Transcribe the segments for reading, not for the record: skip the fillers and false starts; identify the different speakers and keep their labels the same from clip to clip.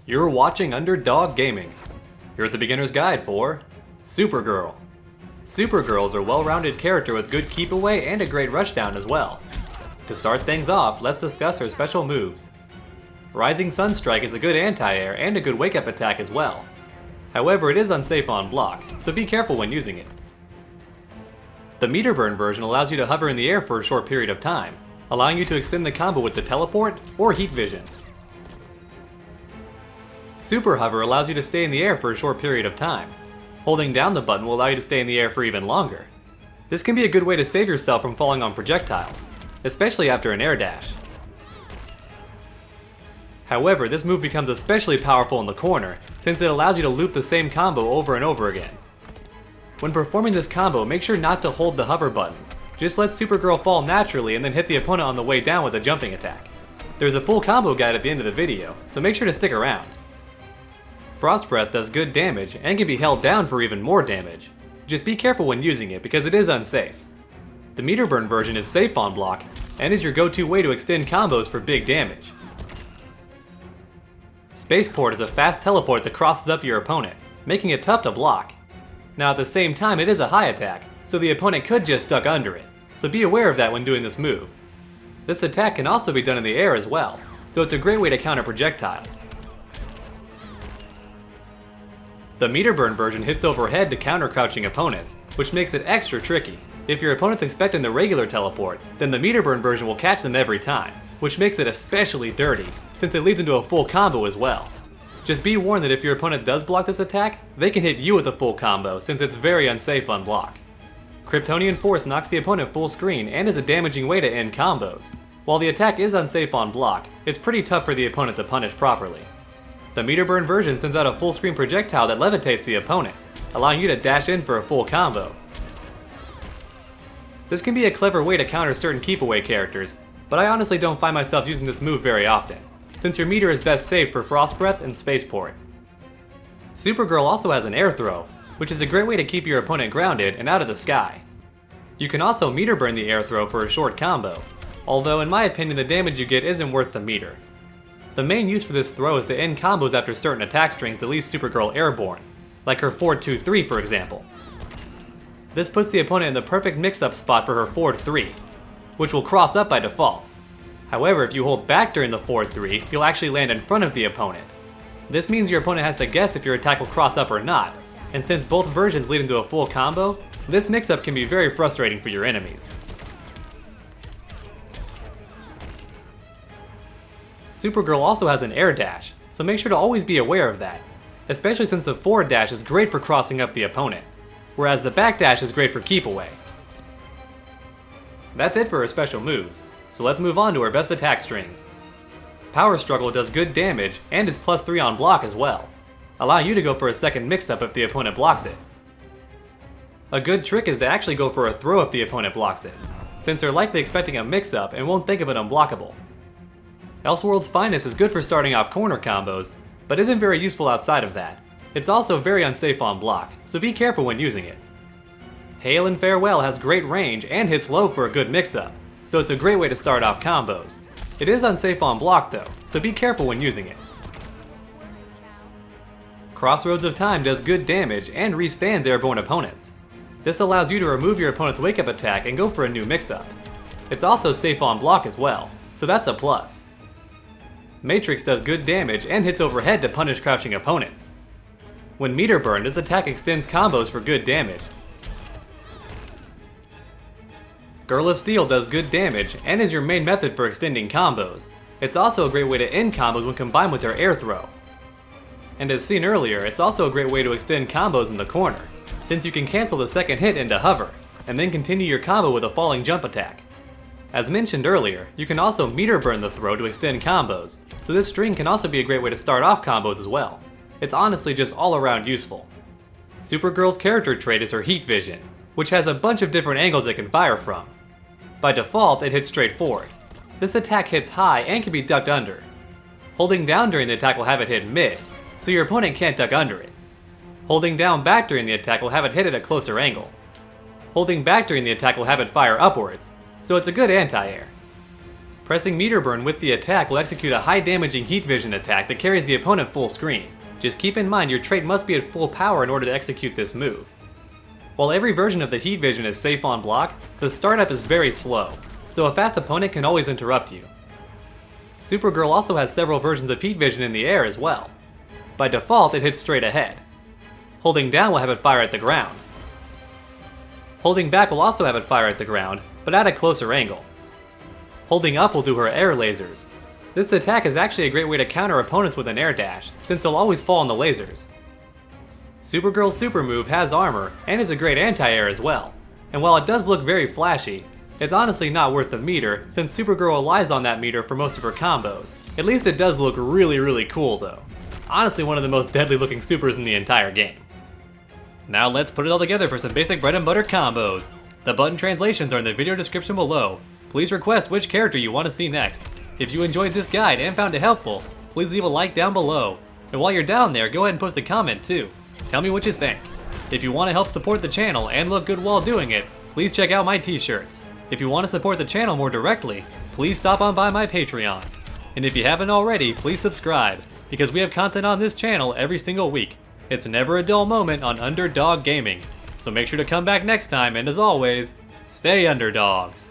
Speaker 1: You're watching Underdog Gaming. You're at the beginner's guide for Supergirl. Supergirl is a well-rounded character with good keep away and a great rushdown as well. To start things off, let's discuss her special moves. Rising Sunstrike is a good anti-air and a good wake-up attack as well. However, it is unsafe on block, so be careful when using it. The meter burn version allows you to hover in the air for a short period of time, allowing you to extend the combo with the teleport or heat vision. Super Hover allows you to stay in the air for a short period of time. Holding down the button will allow you to stay in the air for even longer. This can be a good way to save yourself from falling on projectiles, especially after an air dash. However, this move becomes especially powerful in the corner, since it allows you to loop the same combo over and over again. When performing this combo, make sure not to hold the hover button. Just let Supergirl fall naturally and then hit the opponent on the way down with a jumping attack. There's a full combo guide at the end of the video, so make sure to stick around. Frost Breath does good damage and can be held down for even more damage. Just be careful when using it because it is unsafe. The meter burn version is safe on block and is your go-to way to extend combos for big damage. Spaceport is a fast teleport that crosses up your opponent, making it tough to block. Now at the same time it is a high attack, so the opponent could just duck under it, so be aware of that when doing this move. This attack can also be done in the air as well, so it's a great way to counter projectiles. The meter burn version hits overhead to counter crouching opponents, which makes it extra tricky. If your opponent's expecting the regular teleport, then the meter burn version will catch them every time, which makes it especially dirty, since it leads into a full combo as well. Just be warned that if your opponent does block this attack, they can hit you with a full combo since it's very unsafe on block. Kryptonian Force knocks the opponent full screen and is a damaging way to end combos. While the attack is unsafe on block, it's pretty tough for the opponent to punish properly. The meter burn version sends out a full screen projectile that levitates the opponent, allowing you to dash in for a full combo. This can be a clever way to counter certain keep away characters, but I honestly don't find myself using this move very often, since your meter is best saved for Frost Breath and Spaceport. Supergirl also has an air throw, which is a great way to keep your opponent grounded and out of the sky. You can also meter burn the air throw for a short combo, although in my opinion the damage you get isn't worth the meter. The main use for this throw is to end combos after certain attack strings that leave Supergirl airborne, like her forward 2-3 for example. This puts the opponent in the perfect mix-up spot for her forward 3, which will cross up by default. However, if you hold back during the forward 3, you'll actually land in front of the opponent. This means your opponent has to guess if your attack will cross up or not, and since both versions lead into a full combo, this mix-up can be very frustrating for your enemies. Supergirl also has an air dash, so make sure to always be aware of that, especially since the forward dash is great for crossing up the opponent, whereas the back dash is great for keep away. That's it for her special moves, so let's move on to her best attack strings. Power Struggle does good damage and is +3 on block as well, allowing you to go for a second mix-up if the opponent blocks it. A good trick is to actually go for a throw if the opponent blocks it, since they're likely expecting a mix-up and won't think of it unblockable. Elseworld's Finest is good for starting off corner combos, but isn't very useful outside of that. It's also very unsafe on block, so be careful when using it. Hail and Farewell has great range and hits low for a good mix-up, so it's a great way to start off combos. It is unsafe on block though, so be careful when using it. Crossroads of Time does good damage and restands airborne opponents. This allows you to remove your opponent's wake-up attack and go for a new mix-up. It's also safe on block as well, so that's a plus. Matrix does good damage and hits overhead to punish crouching opponents. When meter burn, this attack extends combos for good damage. Girl of Steel does good damage and is your main method for extending combos. It's also a great way to end combos when combined with her air throw. And as seen earlier, it's also a great way to extend combos in the corner, since you can cancel the second hit into hover, and then continue your combo with a falling jump attack. As mentioned earlier, you can also meter burn the throw to extend combos, so this string can also be a great way to start off combos as well. It's honestly just all around useful. Supergirl's character trait is her heat vision, which has a bunch of different angles it can fire from. By default, it hits straight forward. This attack hits high and can be ducked under. Holding down during the attack will have it hit mid, so your opponent can't duck under it. Holding down back during the attack will have it hit at a closer angle. Holding back during the attack will have it fire upwards, so it's a good anti-air. Pressing meter burn with the attack will execute a high damaging heat vision attack that carries the opponent full screen. Just keep in mind your trait must be at full power in order to execute this move. While every version of the heat vision is safe on block, the startup is very slow, so a fast opponent can always interrupt you. Supergirl also has several versions of heat vision in the air as well. By default, it hits straight ahead. Holding down will have it fire at the ground. Holding back will also have it fire at the ground, but at a closer angle. Holding up will do her air lasers. This attack is actually a great way to counter opponents with an air dash, since they'll always fall on the lasers. Supergirl's super move has armor, and is a great anti-air as well. And while it does look very flashy, it's honestly not worth the meter, since Supergirl relies on that meter for most of her combos. At least it does look really cool though. Honestly one of the most deadly looking supers in the entire game. Now let's put it all together for some basic bread and butter combos. The button translations are in the video description below. Please request which character you want to see next. If you enjoyed this guide and found it helpful, please leave a like down below. And while you're down there, go ahead and post a comment too. Tell me what you think. If you want to help support the channel and look good while doing it, please check out my t-shirts. If you want to support the channel more directly, please stop on by my Patreon. And if you haven't already, please subscribe, because we have content on this channel every single week. It's never a dull moment on Underdog Gaming. So make sure to come back next time, and as always, stay underdogs.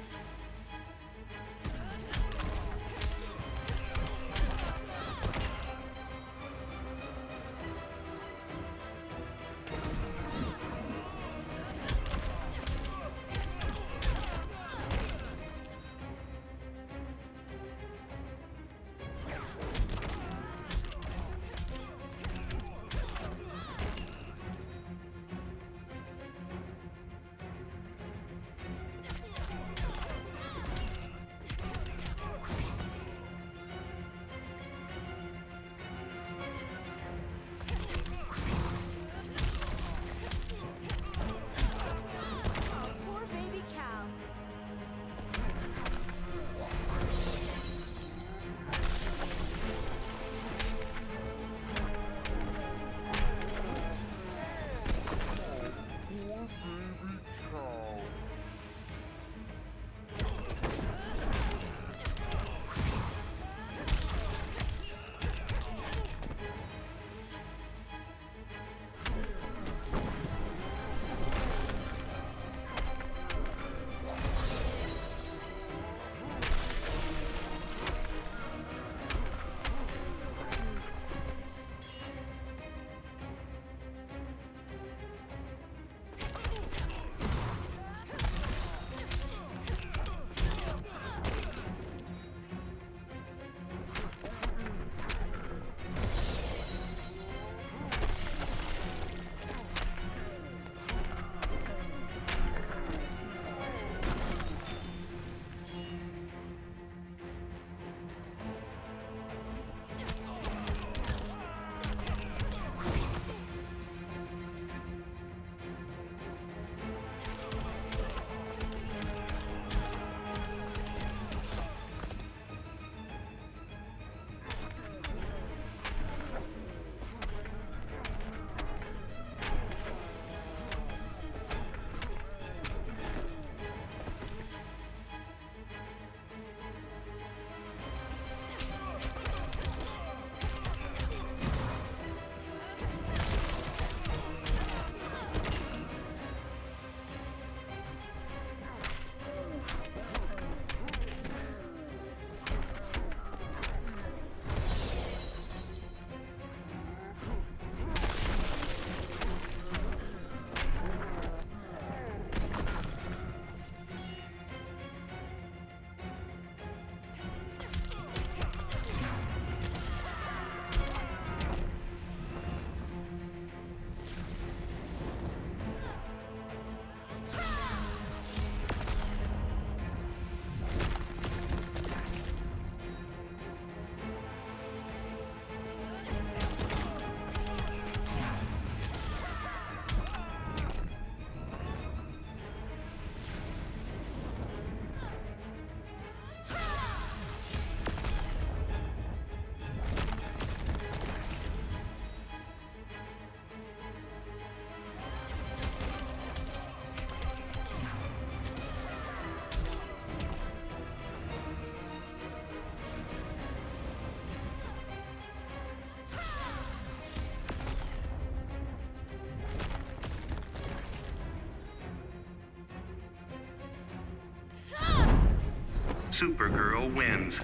Speaker 2: Supergirl wins.